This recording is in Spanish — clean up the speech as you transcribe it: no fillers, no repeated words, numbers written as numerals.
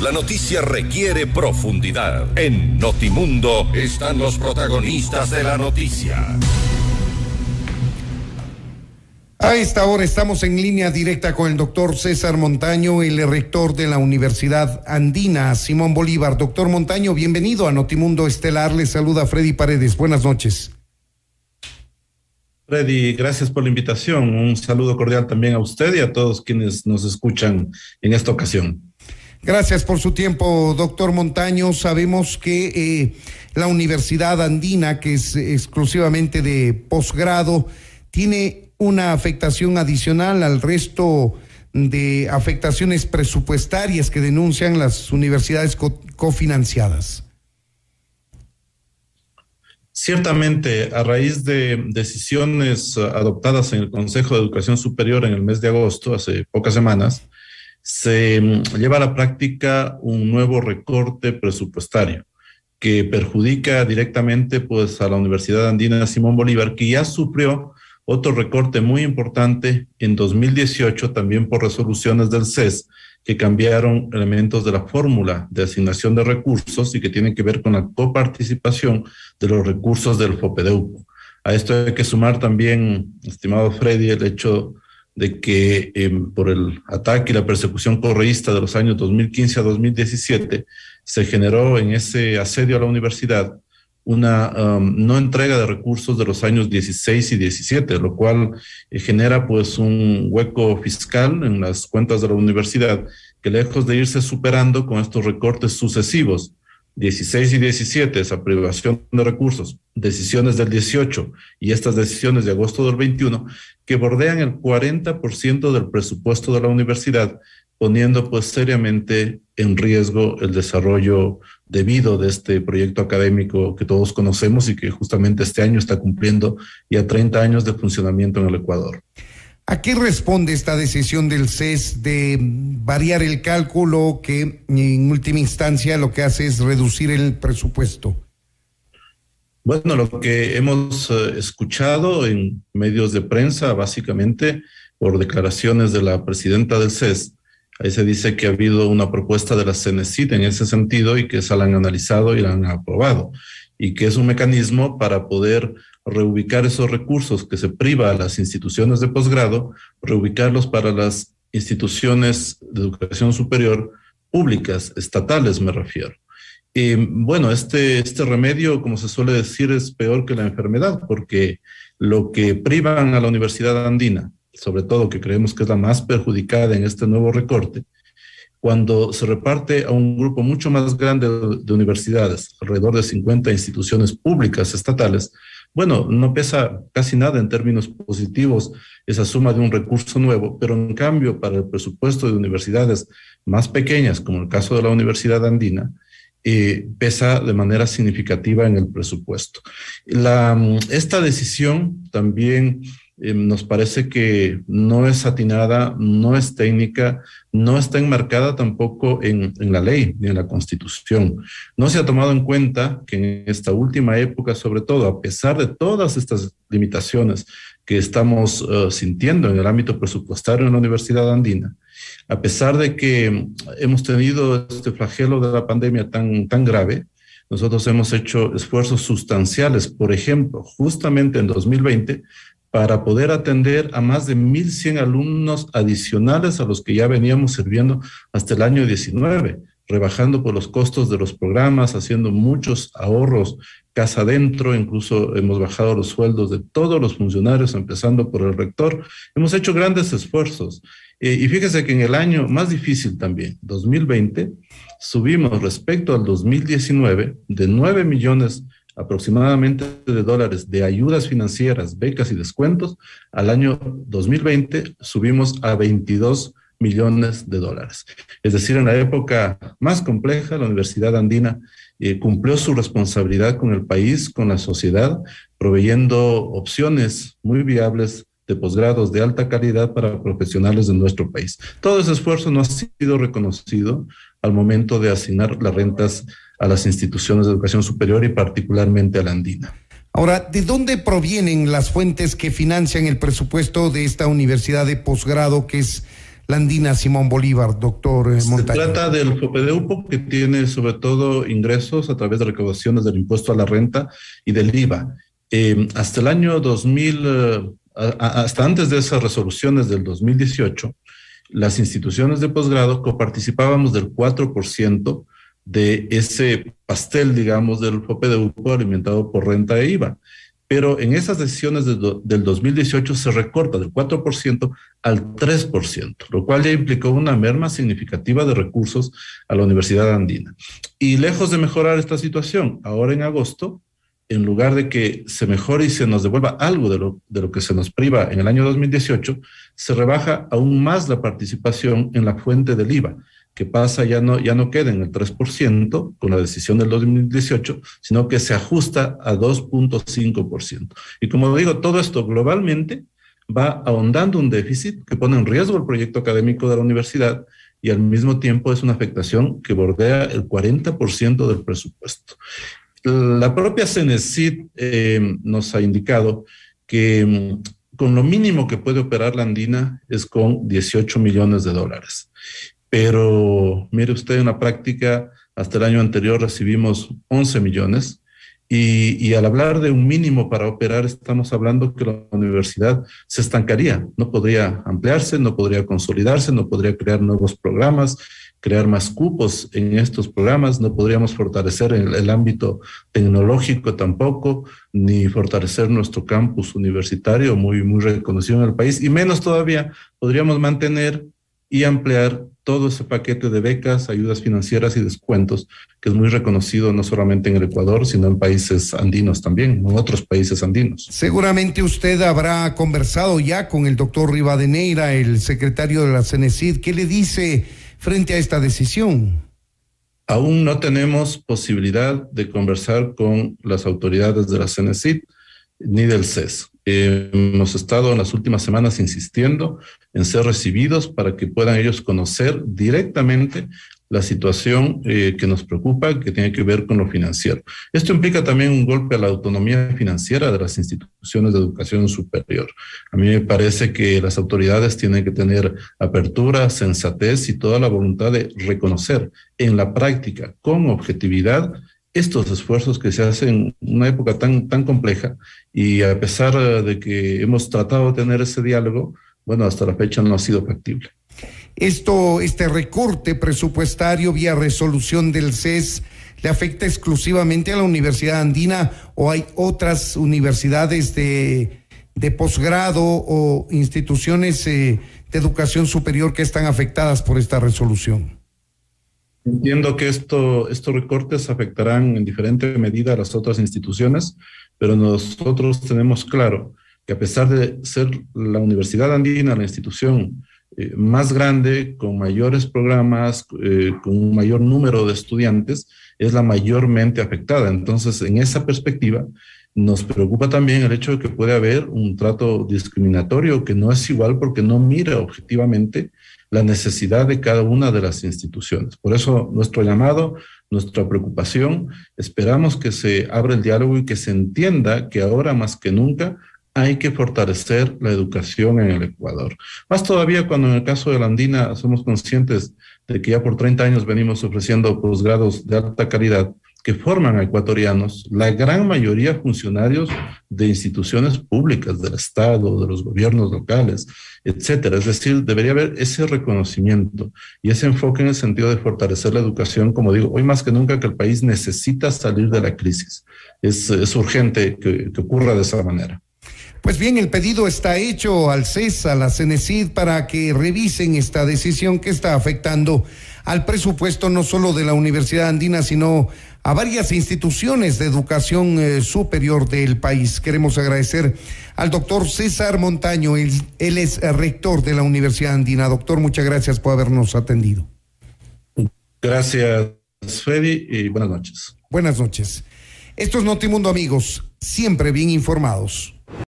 La noticia requiere profundidad. En Notimundo están los protagonistas de la noticia. A esta hora estamos en línea directa con el doctor César Montaño, el rector de la Universidad Andina Simón Bolívar. Doctor Montaño, bienvenido a Notimundo Estelar. Le saluda Freddy Paredes. Buenas noches. Freddy, gracias por la invitación. Un saludo cordial también a usted y a todos quienes nos escuchan en esta ocasión. Gracias por su tiempo, doctor Montaño. Sabemos que la Universidad Andina, que es exclusivamente de posgrado, tiene una afectación adicional al resto de afectaciones presupuestarias que denuncian las universidades cofinanciadas. Ciertamente, a raíz de decisiones adoptadas en el Consejo de Educación Superior en el mes de agosto, hace pocas semanas, se lleva a la práctica un nuevo recorte presupuestario que perjudica directamente pues, a la Universidad Andina Simón Bolívar, que ya sufrió otro recorte muy importante en 2018, también por resoluciones del CES, que cambiaron elementos de la fórmula de asignación de recursos y que tienen que ver con la coparticipación de los recursos del FOPEDEUCO. A esto hay que sumar también, estimado Freddy, el hecho de que por el ataque y la persecución correísta de los años 2015 a 2017, se generó en ese asedio a la universidad una no entrega de recursos de los años 16 y 17, lo cual genera pues un hueco fiscal en las cuentas de la universidad que lejos de irse superando con estos recortes sucesivos, 16 y 17, esa privación de recursos, decisiones del 18 y estas decisiones de agosto del 21, que bordean el 40% del presupuesto de la universidad, poniendo pues seriamente en riesgo el desarrollo debido de este proyecto académico que todos conocemos y que justamente este año está cumpliendo ya 30 años de funcionamiento en el Ecuador. ¿A qué responde esta decisión del CES de variar el cálculo que en última instancia lo que hace es reducir el presupuesto? Bueno, lo que hemos escuchado en medios de prensa, básicamente por declaraciones de la presidenta del CES, ahí se dice que ha habido una propuesta de la CENESID en ese sentido y que se la han analizado y la han aprobado, y que es un mecanismo para poder reubicar esos recursos que se priva a las instituciones de posgrado, reubicarlos para las instituciones de educación superior públicas, estatales me refiero. Y bueno, este remedio, como se suele decir, es peor que la enfermedad, porque lo que privan a la Universidad Andina, sobre todo que creemos que es la más perjudicada en este nuevo recorte, cuando se reparte a un grupo mucho más grande de universidades, alrededor de 50 instituciones públicas estatales, bueno, no pesa casi nada en términos positivos esa suma de un recurso nuevo, pero en cambio para el presupuesto de universidades más pequeñas, como el caso de la Universidad Andina, pesa de manera significativa en el presupuesto. Esta decisión también nos parece que no es atinada, no es técnica, no está enmarcada tampoco en la ley ni en la Constitución. No se ha tomado en cuenta que en esta última época, sobre todo, a pesar de todas estas limitaciones que estamos sintiendo en el ámbito presupuestario en la Universidad Andina, a pesar de que hemos tenido este flagelo de la pandemia tan grave, nosotros hemos hecho esfuerzos sustanciales, por ejemplo, justamente en 2020, para poder atender a más de 1,100 alumnos adicionales a los que ya veníamos sirviendo hasta el año 19, rebajando por los costos de los programas, haciendo muchos ahorros casa adentro, incluso hemos bajado los sueldos de todos los funcionarios, empezando por el rector. Hemos hecho grandes esfuerzos. Y fíjese que en el año más difícil también, 2020, subimos respecto al 2019 de 9 millones aproximadamente de dólares de ayudas financieras, becas y descuentos. Al año 2020 subimos a 22 millones de dólares. Es decir, en la época más compleja, la Universidad Andina cumplió su responsabilidad con el país, con la sociedad, proveyendo opciones muy viables de posgrados de alta calidad para profesionales de nuestro país. Todo ese esfuerzo no ha sido reconocido al momento de asignar las rentas a las instituciones de educación superior y particularmente a la Andina. Ahora, ¿de dónde provienen las fuentes que financian el presupuesto de esta universidad de posgrado, que es la Andina Simón Bolívar, doctor Montaño? Se trata del FOPEDEUPO, que tiene sobre todo ingresos a través de recaudaciones del impuesto a la renta y del IVA. Hasta el año 2000, hasta antes de esas resoluciones del 2018, las instituciones de posgrado coparticipábamos del 4% de ese pastel, digamos, del FOPEDEUPO alimentado por renta e IVA. Pero en esas decisiones del 2018 se recorta del 4% al 3%, lo cual ya implicó una merma significativa de recursos a la Universidad Andina. Y lejos de mejorar esta situación, ahora en agosto, en lugar de que se mejore y se nos devuelva algo de lo que se nos priva en el año 2018, se rebaja aún más la participación en la fuente del IVA, que pasa ya no queda en el 3% con la decisión del 2018, sino que se ajusta a 2.5%. Y como digo, todo esto globalmente va ahondando un déficit que pone en riesgo el proyecto académico de la universidad y al mismo tiempo es una afectación que bordea el 40% del presupuesto. La propia CENESID nos ha indicado que con lo mínimo que puede operar la Andina es con 18 millones de dólares. Pero mire usted, en la práctica, hasta el año anterior recibimos 11 millones y al hablar de un mínimo para operar, estamos hablando que la universidad se estancaría, no podría ampliarse, no podría consolidarse, no podría crear nuevos programas, crear más cupos en estos programas, no podríamos fortalecer el ámbito tecnológico tampoco, ni fortalecer nuestro campus universitario muy, muy reconocido en el país, y menos todavía podríamos mantener y ampliar todo ese paquete de becas, ayudas financieras y descuentos, que es muy reconocido no solamente en el Ecuador, sino en países andinos también, en otros países andinos. Seguramente usted habrá conversado ya con el doctor Rivadeneira, el secretario de la CENESID. ¿Qué le dice frente a esta decisión? Aún no tenemos posibilidad de conversar con las autoridades de la CENESID ni del CES. Hemos estado en las últimas semanas insistiendo en ser recibidos para que puedan ellos conocer directamente la situación que nos preocupa, que tiene que ver con lo financiero. Esto implica también un golpe a la autonomía financiera de las instituciones de educación superior. A mí me parece que las autoridades tienen que tener apertura, sensatez y toda la voluntad de reconocer en la práctica, con objetividad, estos esfuerzos que se hacen en una época tan compleja, y a pesar de que hemos tratado de tener ese diálogo, bueno, hasta la fecha no ha sido factible. Este recorte presupuestario vía resolución del CES, ¿le afecta exclusivamente a la Universidad Andina o hay otras universidades de posgrado o instituciones de educación superior que están afectadas por esta resolución? Entiendo que estos recortes afectarán en diferente medida a las otras instituciones, pero nosotros tenemos claro que a pesar de ser la Universidad Andina la institución más grande, con mayores programas, con un mayor número de estudiantes, es la mayormente afectada. Entonces, en esa perspectiva, nos preocupa también el hecho de que puede haber un trato discriminatorio que no es igual porque no mira objetivamente la necesidad de cada una de las instituciones. Por eso nuestro llamado, nuestra preocupación, esperamos que se abra el diálogo y que se entienda que ahora más que nunca hay que fortalecer la educación en el Ecuador. Más todavía cuando en el caso de la Andina somos conscientes de que ya por 30 años venimos ofreciendo posgrados de alta calidad que forman a ecuatorianos, la gran mayoría funcionarios de instituciones públicas, del Estado, de los gobiernos locales, etcétera. Es decir, debería haber ese reconocimiento y ese enfoque en el sentido de fortalecer la educación. Como digo, hoy más que nunca que el país necesita salir de la crisis. Es urgente que ocurra de esa manera. Pues bien, el pedido está hecho al CES, a la CENESID, para que revisen esta decisión que está afectando al presupuesto no solo de la Universidad Andina, sino a varias instituciones de educación superior del país. Queremos agradecer al doctor César Montaño, él es rector de la Universidad Andina. Doctor, muchas gracias por habernos atendido. Gracias, Freddy, y buenas noches. Buenas noches. Esto es Notimundo, amigos, siempre bien informados.